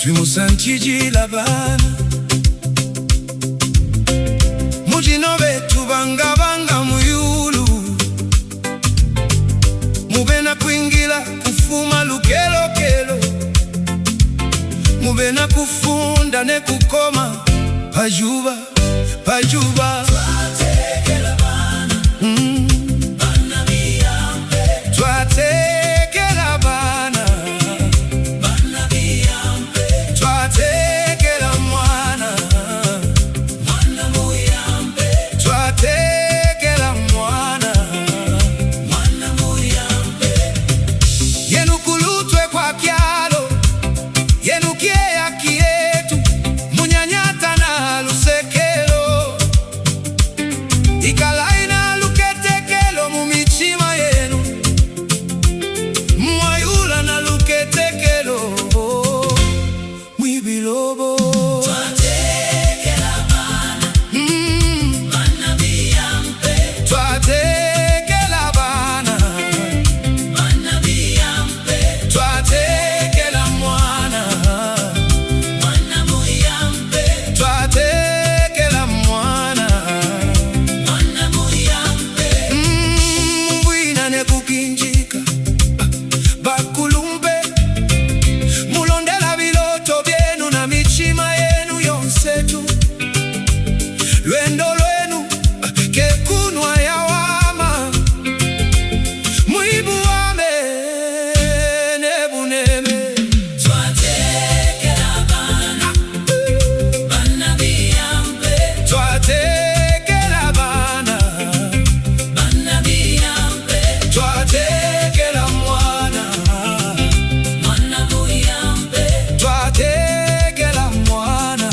Twimusanchijila bana mujino betu banga muyulu mubena kuingila kufuma lukelokelo mubena kufunda ne kukoma pajuba twatekela bana bana biyambe twatekela bana bana biyambe twatekela mwana muyambe twatekela mwana muyambe yenu kulutwe kwa kyalo yenu kieya kietu munyanyata na lusekelo ikalaina luketekelo mumichima yenu mwayula na luketekelo mwibilobo twatekela bana bana biyambe twatekela bana bana biyambe twatekela mwana muyambe twatekela mwana muyambe mbwina ne kukinjika bakulumbe mulondela biloto byenu na michima yenu yonsetu lwendo lwenu kekunwa yawama mwibuwame nebuneme twatekela bana bana biyambe twatekela bana bana biyambe twatekela mwana muyambe twatekela mwana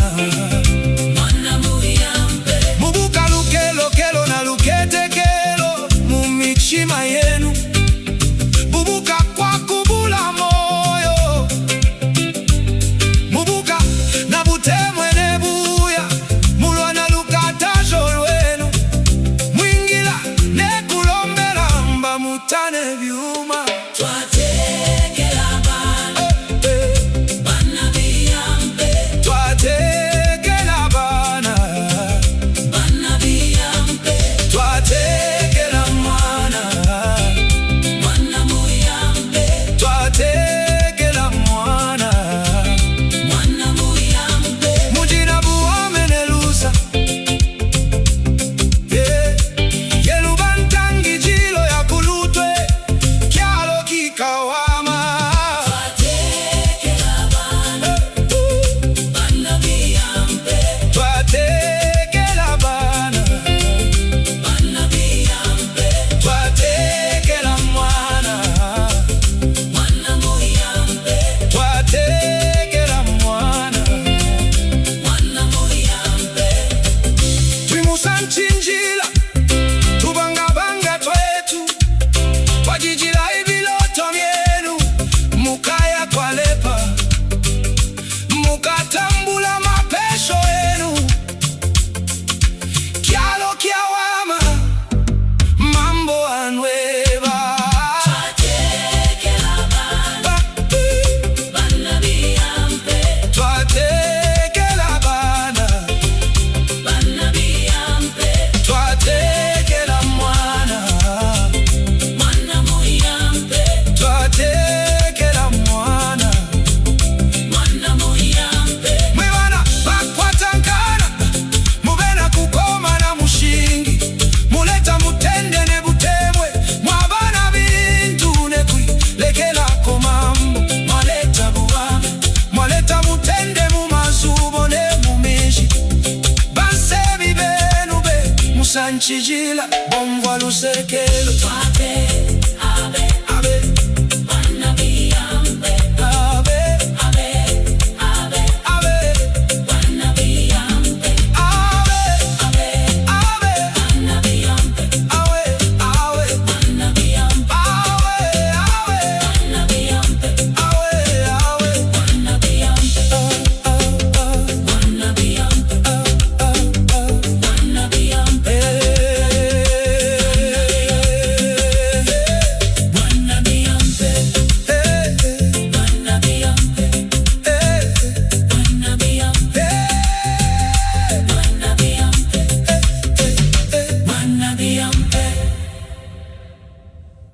muyambe mubuka lukelokelo na luketekelo mumichima yenu bubuka kwa kubula moyo mubuka na butemwe ne buya mulwa na lukatajo lwenu mwingila ne kulombela mba mutane byuma twatekela bana bana biyambe twatekela bana bana biyambe twatekela mwana muyambe twatekela mwana muyambe mujina buwame nelusa yelubantangi jilo ya kulutwe kyalo kikawama twatekela bana bana biyambe twatekela bana bana biyambe twatekela mwana muyambe twatekela mwana muyambe twimusanchinjila tubangabanga twetu twajijila ibiloto myenu mukaya kwalepa mukatambula mapesho yenu kyalo kyawama mambo anweba twatekela bana bana biyambe twatekela bana bana biyambe twatekela mwana muyambe twatekela mwana muyambe mwibana bakwatankana mubena kukoma na mushingi muleta mutende ne butemwe mwabana bintu ne kwilekela mambo mwaleta buwame mwaleta mutende mumazubo ne mumishi bansebi benu be musanchijila bomvwa lusekelo